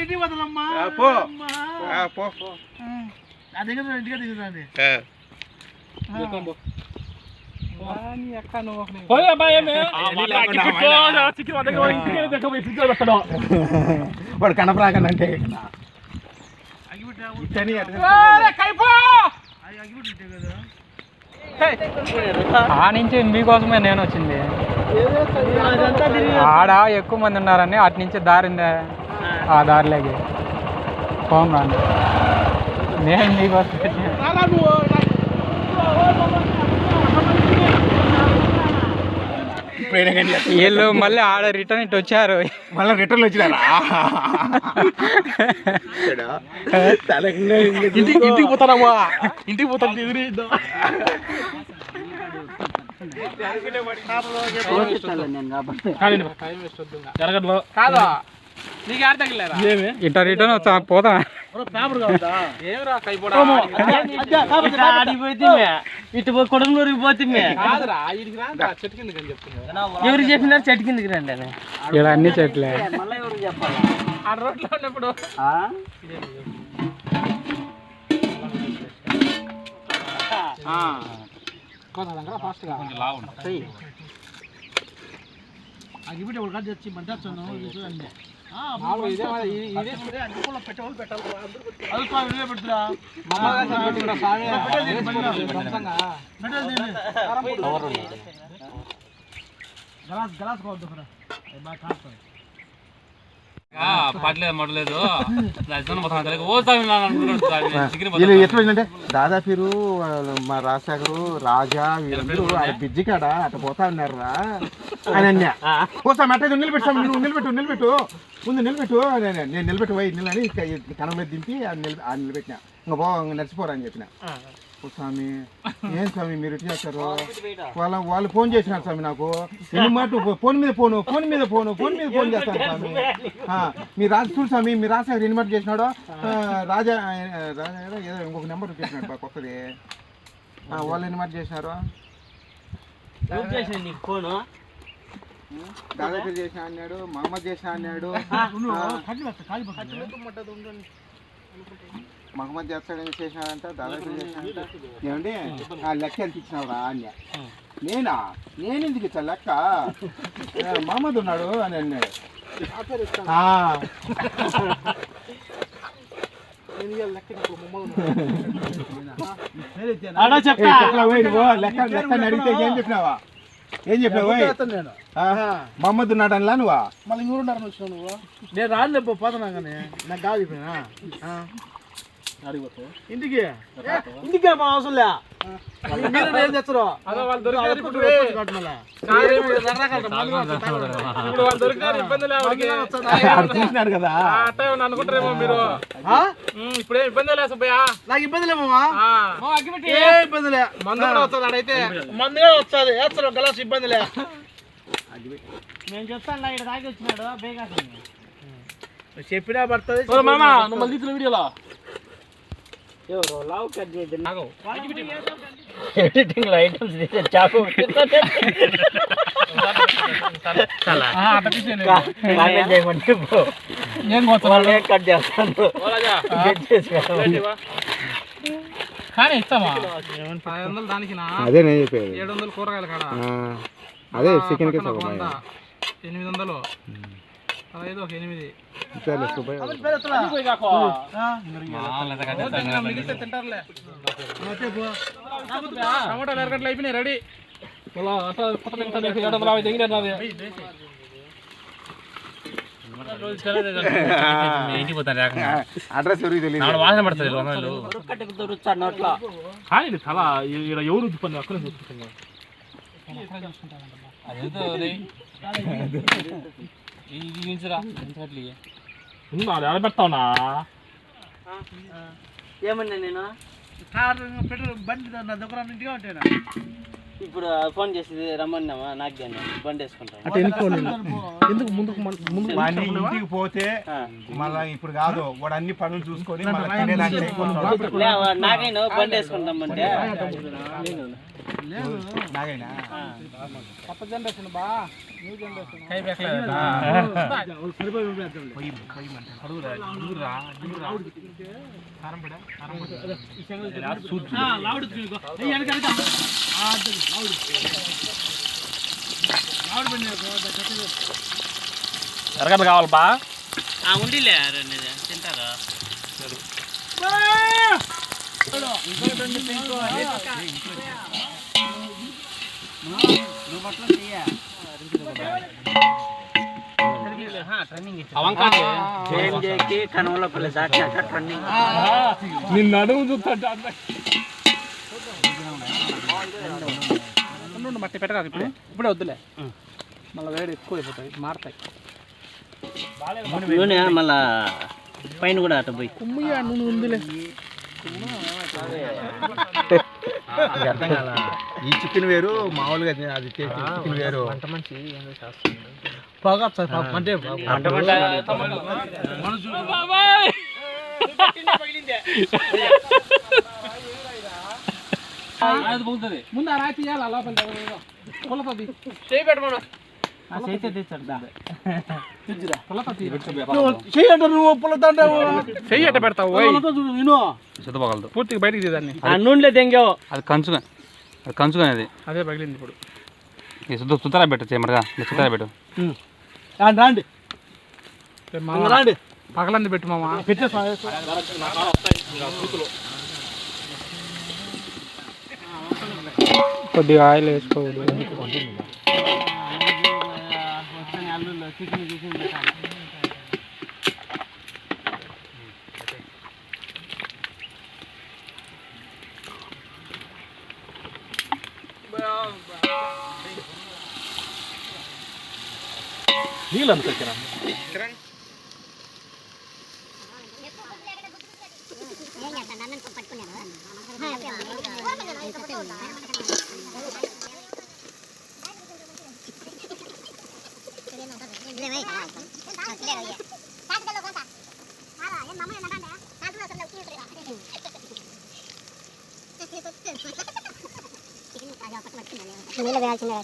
ఇంటికి పోతానమ్మా నా దగ్గర ఇంటికి దిగుతుంది వాడు కనపరాకనంటే ఆ నుంచి మీకోసమే నేను వచ్చింది. ఆడ ఎక్కువ మంది ఉన్నారని అటు నుంచి దారిందే ఆ దారిలోకి పోం రాను. నేను మీకోసం వీళ్ళు మళ్ళీ ఆడ రిటర్న్ ఇటు వచ్చారు. మళ్ళీ రిటర్న్ వచ్చినారా? ఇంటికి పోతానమ్మా, ఇంటికి పోతాను. కాదా నీకు ఆడ తగిలేరా? ఇట రిటర్న్ వచ్చా పోతా ఇటు కొడంగూరికి పోతే ఎవరు చెప్పినారు చెట్టు కిందకి రండి అని. ఇలా అన్ని చెట్లే ఆ రోడ్లో ఉన్నప్పుడు అగిపెట్టి ఒక కాదు తెచ్చి మంటాను చూడండి. పడలేదు మొదలేదు ఎట్లంటే దాదాపు మా రాజశేఖరు రాజా వీళ్ళందరూ ఆయన బిజ్జి కాడ అట్లా పోతా ఉన్నారు రా ఆయన అన్యా పోతా మెట్ట నిలబెట్టాము. నువ్వు నిలబెట్టు ముందు నిలబెట్టు నేను నిలబెట్టు పోయి నిలని కనం మీద దింపి ఆయన నిలబెట్టినా. ఇంకా నడిచిపోరా అని చెప్పిన. స్వామి ఏం స్వామి మీరు ఇట్లా చేస్తారు? వాళ్ళు ఫోన్ చేసినారు స్వామి నాకు. ఎన్ని మాట ఫోన్ మీద ఫోన్ చేస్తాను స్వామి. మీరు చూడు స్వామి మీరు రాజశేఖర్ ఎన్ని మాట చేసినాడో రాజా ఏదో ఇంకొక నెంబర్ చేసినాడు బా కొత్తది. వాళ్ళు ఎన్ని మాట చేసినారు? దాదాపు చేసిన అన్నాడు, మహమ్మద్ చేసిన అన్నాడు. మహమ్మద్ చేస్తాడని చేసినాడంట, దాదాపు చేసినాడంట. ఏమండి ఆ లెక్క ఎంత ఇచ్చినావురా అన్య? నేను ఎందుకు ఇచ్చా లెక్క? మహమ్మద్ ఉన్నాడు అని అన్నాడు. లెక్క అడిగితే ఏం చెప్పినావా? మహమ్మద్ ఉన్నాడు అనిలా నువ్వా? మళ్ళీ ఊరుండారని వచ్చినావు నువ్వు. నేను రాలే పోతున్నా కానీ నాకు కాదు చెప్పినా ఇంటికి మా అవసరం లే. ఏం తెచ్చరు చూసినాడు కదా అనుకుంటారేమో మీరు. ఇప్పుడే ఇబ్బంది లేదు సుబ్బయ్య, నాకు ఇబ్బంది లేమా? ఏ ఇబ్బంది లే. మందు కూడా వస్తుంది ఆడైతే, మందు కూడా వస్తుంది వేస్తారు గలాస్ ఇబ్బంది లే. నేను చెప్తాను ఇక్కడ తాగి వచ్చినాడు బేగా చెప్పినా పడుతుంది. వీడియోలో ఎడిటింగ్ లో ఐటమ్స్ చాకు కట్ చేస్తాను కానీ ఇస్తామా? 500 దానికి అదే నేను చెప్పేది. 700 కూరగాయలు కాడ అదే చికెన్ 800 15 ఒక 8 టమాటాలు ఎరగట్లు అయిపోయినాయి రెడీ. అడ్రస్ ఎవరికి తెలియదు. వాసన పడుతుంది చాలా ఎవరు పని అక్కడ చూసుకుంటున్నా పెడతావునా? ఏమన్నా నేను పెట్రోల్ బండి నా దగ్గర ఇంటిగా ఉంటాయినా. ఇప్పుడు ఫోన్ చేసి రమ్మన్నామా? నాకు బండి వేసుకుంటాను. ఇంటికి పోతే మళ్ళా ఇప్పుడు కాదు వాడు అన్ని పనులు చూసుకొని నాకైనా బండి వేసుకుంటామంటే కొత్త జనరేషన్ బా న్యూ జనరేషన్ ఎరగడ్డలు కావాలి బా ఉండిలే తింటారా నిన్ను అడుగు చూస్తా మట్టి పెట్టరాదు ఇప్పుడే వద్దులే మళ్ళీ వేడి ఎక్కువ అయిపోతాయి మారుతాయి నూనె మళ్ళా పైన కూడా అట్ట పోయి కుమ్మియా నూనె ఉందిలే ఈ చికెన్ వేరు మామూలుగా అది చేసే చికెన్ వేరు బాగా అంటే ముందు ఆ రాయి తీయాలి అలా కొలతది చేయి పెట్టమను చెయ్యి ఎట్ట పెడతావు సిద్ధపగలదు పూర్తిగా బయటికి తీదాన్ని నూనెలో తెంగావు అది కంచుకునేది అదే పగిలింది ఇప్పుడు సుతారా పెట్టు చేయమరగా సుతారా పెట్టు రాండి రాండి పగలంది పెట్టు మామ పెట్టే కొద్దిగా ఆయిల్ వేసుకోవద్దు నీళ్ళు అంత నీళ్ళు వేయాల్సిందే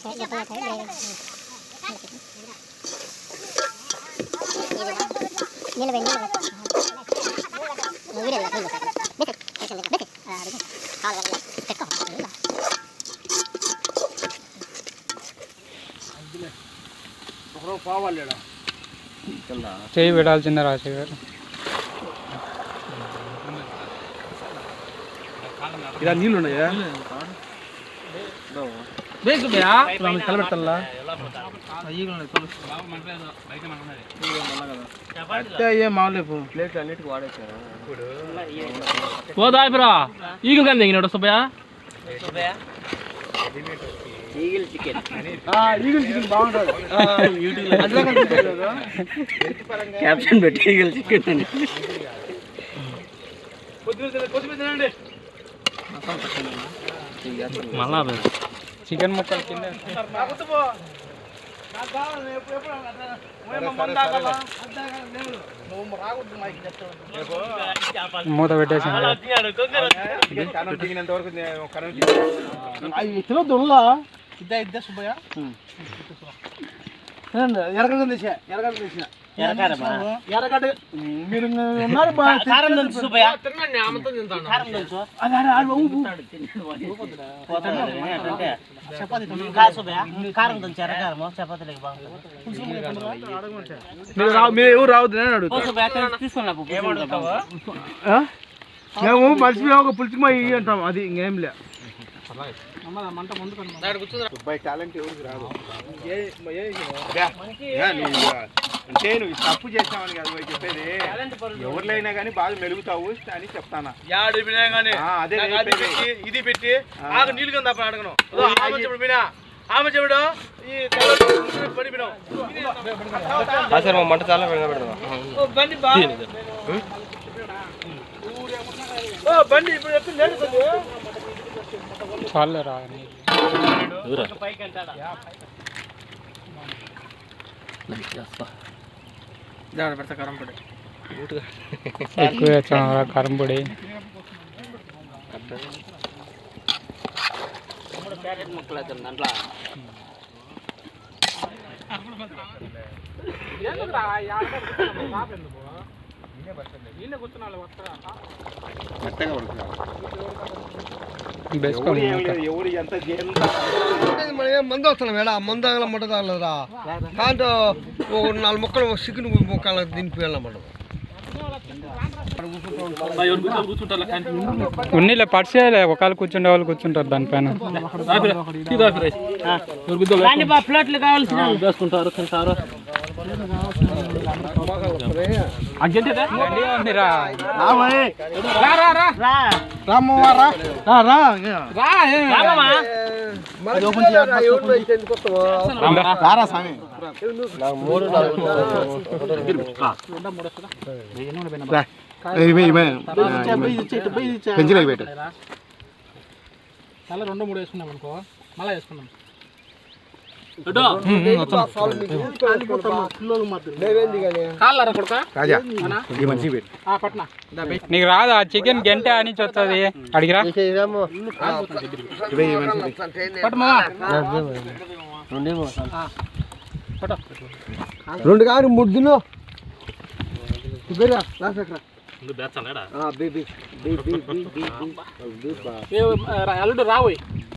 చేయి పెట్టాల్సిందే రాజశేఖర్ గారు ఇలా నీళ్ళు ఉన్నాయా కలబెట్టాలా పోదాయిపురా ఈగలు కానీ తెగినాడు సుబ్బయ్య క్యాప్షన్ పెట్టి ఈగల్ చికెన్ అని మళ్ళా చికెన్ ముక్కలు కింద మూత పెట్టేసాను దుల్లా ఇద్దా సుబ్బయ్య ఎరగడ తీసా ఎరగడ్డ మీరు ఉన్నారు మీరు ఎవరు రావద్దు నేను మేము మనిషి ఒక పులుచుకు ఇవి అంటాం అది ఇంకేం లే టాలెంట్ ఎవరికి రాదు అంటే నువ్వు తప్పు చేస్తామని కదా నువ్వు చెప్పేది ఎవరిలైనా కానీ బాగా మెలుగుతావు అని చెప్తానా అదే ఇది పెట్టి ఆగ నీళ్ళు కింద అడగను ఆమె చెడు ఈ పని మంట చాలా బండి ఇప్పుడు చాలు రా పెడతా కారంపొడి ఎక్కువ వేస్తాం కారంపొడి క్యారెట్ ముక్కలు అవుతుంది దాంట్లో మెత్తగా ఉడకాలి. బెసుకోండి ఎవరు ఎంత మందు వస్తున్నాం మేడ మందు తాగల ముట్ట తాగలేదురా దాంట్లో 4 ముక్కలు చికెన్ ముక్కలు దింపి వెళ్ళమంట ఉన్నీలే పడిచేయలే ఒకళ్ళు కూర్చుండే వాళ్ళు కూర్చుంటారు దానిపైన. ప్లేట్లు కావాల్సిన వేసుకుంటారు తింటారు పెంచిలేక పెట్టు. చాలా 2-3 వేసుకున్నాం అనుకో మళ్ళీ వేసుకున్నాం రాజా ఈ మంచి పెట్టు. పట్న నీకు రాదా చికెన్ గంట అని వస్తుంది అడిగిరా. ఇవే ఈ మంచి పట్టమా 2 కాదు 3 దిను అల్లుడు రావోయ్